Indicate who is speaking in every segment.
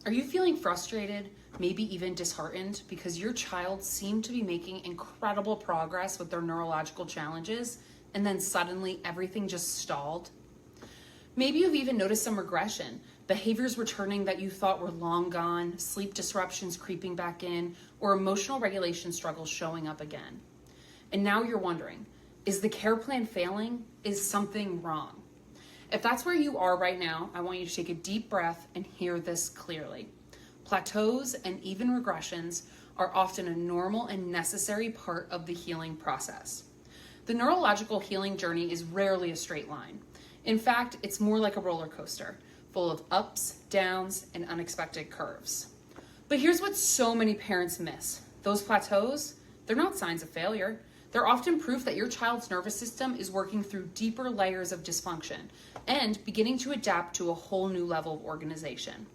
Speaker 1: Are you feeling frustrated, maybe even disheartened because your child seemed to be making incredible progress with their neurological challenges and then suddenly everything just stalled? Maybe you've even noticed some regression, behaviors returning that you thought were long gone, sleep disruptions creeping back in, or emotional regulation struggles showing up again. And now you're wondering, is the care plan failing? Is something wrong? If that's where you are right now, I want you to take a deep breath and hear this clearly. Plateaus and even regressions are often a normal and necessary part of the healing process. The neurological healing journey is rarely a straight line. In fact, it's more like a roller coaster, full of ups, downs, and unexpected curves. But here's what so many parents miss. Those plateaus, they're not signs of failure. They're often proof that your child's nervous system is working through deeper layers of dysfunction and beginning to adapt to a whole new level of organization.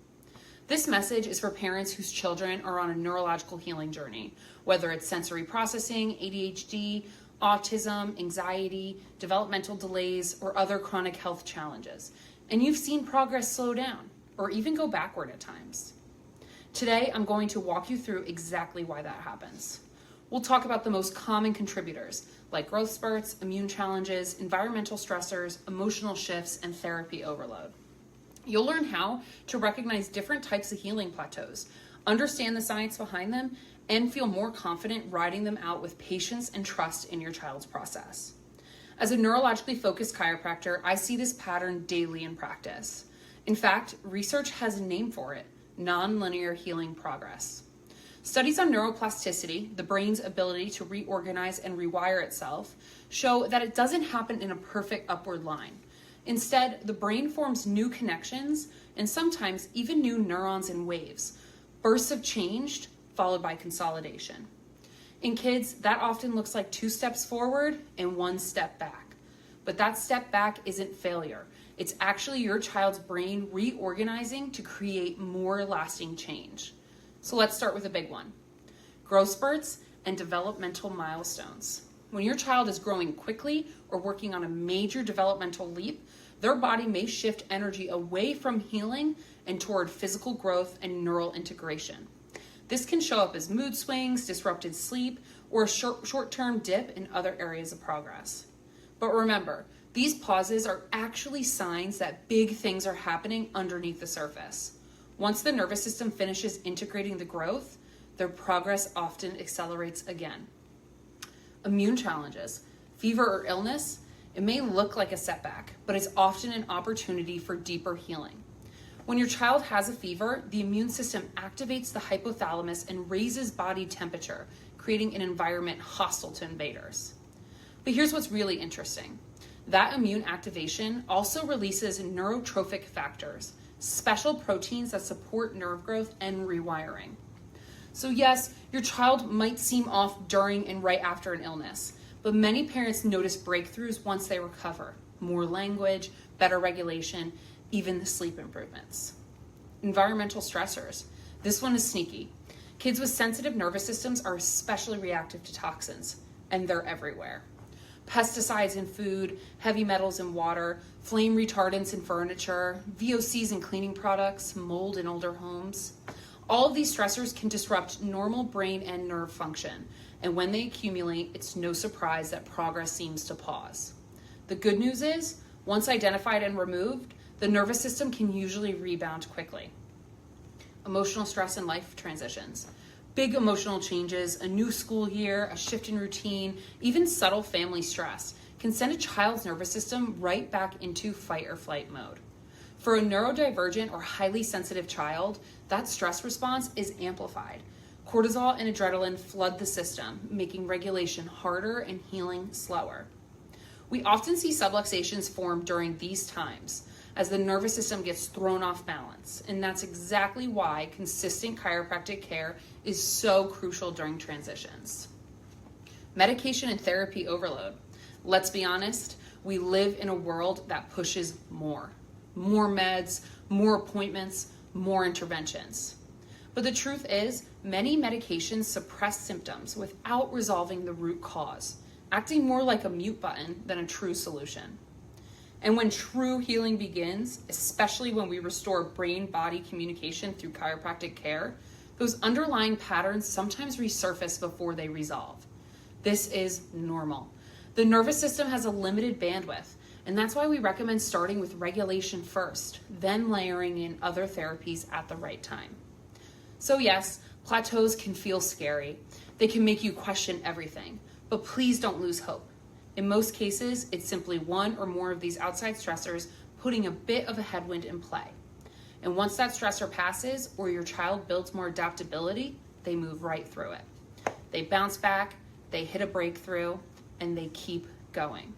Speaker 1: This message is for parents whose children are on a neurological healing journey, whether it's sensory processing, ADHD, autism, anxiety, developmental delays, or other chronic health challenges, and you've seen progress slow down or even go backward at times. Today, I'm going to walk you through exactly why that happens. We'll talk about the most common contributors like growth spurts, immune challenges, environmental stressors, emotional shifts, and therapy overload. You'll learn how to recognize different types of healing plateaus, understand the science behind them, and feel more confident riding them out with patience and trust in your child's process. As a neurologically focused chiropractor, I see this pattern daily in practice. In fact, research has a name for it: nonlinear healing progress. Studies on neuroplasticity, the brain's ability to reorganize and rewire itself, show that it doesn't happen in a perfect upward line. Instead, the brain forms new connections and sometimes even new neurons and waves, bursts of change followed by consolidation. In kids, that often looks like 2 steps forward and 1 step back. But that step back isn't failure. It's actually your child's brain reorganizing to create more lasting change. So let's start with a big one: growth spurts and developmental milestones. When your child is growing quickly or working on a major developmental leap, their body may shift energy away from healing and toward physical growth and neural integration. This can show up as mood swings, disrupted sleep, or a short-term dip in other areas of progress. But remember, these pauses are actually signs that big things are happening underneath the surface. Once the nervous system finishes integrating the growth, their progress often accelerates again. Immune challenges, fever or illness, it may look like a setback, but it's often an opportunity for deeper healing. When your child has a fever, the immune system activates the hypothalamus and raises body temperature, creating an environment hostile to invaders. But here's what's really interesting. That immune activation also releases neurotrophic factors, special proteins that support nerve growth and rewiring. So yes, your child might seem off during and right after an illness, but many parents notice breakthroughs once they recover: more language, better regulation, even the sleep improvements. Environmental stressors. This one is sneaky. Kids with sensitive nervous systems are especially reactive to toxins, and they're everywhere. Pesticides in food, heavy metals in water, flame retardants in furniture, VOCs in cleaning products, mold in older homes. All of these stressors can disrupt normal brain and nerve function, and when they accumulate, it's no surprise that progress seems to pause. The good news is, once identified and removed, the nervous system can usually rebound quickly. Emotional stress and life transitions. Big emotional changes, a new school year, a shift in routine, even subtle family stress can send a child's nervous system right back into fight or flight mode. For a neurodivergent or highly sensitive child, that stress response is amplified. Cortisol and adrenaline flood the system, making regulation harder and healing slower. We often see subluxations form during these times as the nervous system gets thrown off balance, and that's exactly why consistent chiropractic care is so crucial during transitions. Medication and therapy overload. Let's be honest, we live in a world that pushes more meds, more appointments, more interventions. But the truth is, many medications suppress symptoms without resolving the root cause, acting more like a mute button than a true solution. And when true healing begins, especially when we restore brain-body communication through chiropractic care, those underlying patterns sometimes resurface before they resolve. This is normal. The nervous system has a limited bandwidth, and that's why we recommend starting with regulation first, then layering in other therapies at the right time. So yes, plateaus can feel scary. They can make you question everything, but please don't lose hope. In most cases, it's simply one or more of these outside stressors putting a bit of a headwind in play. And once that stressor passes or your child builds more adaptability, they move right through it. They bounce back, they hit a breakthrough, and they keep going.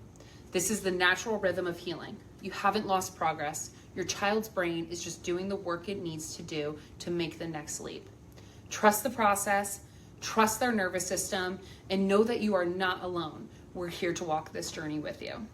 Speaker 1: This is the natural rhythm of healing. You haven't lost progress. Your child's brain is just doing the work it needs to do to make the next leap. Trust the process, trust their nervous system, and know that you are not alone. We're here to walk this journey with you.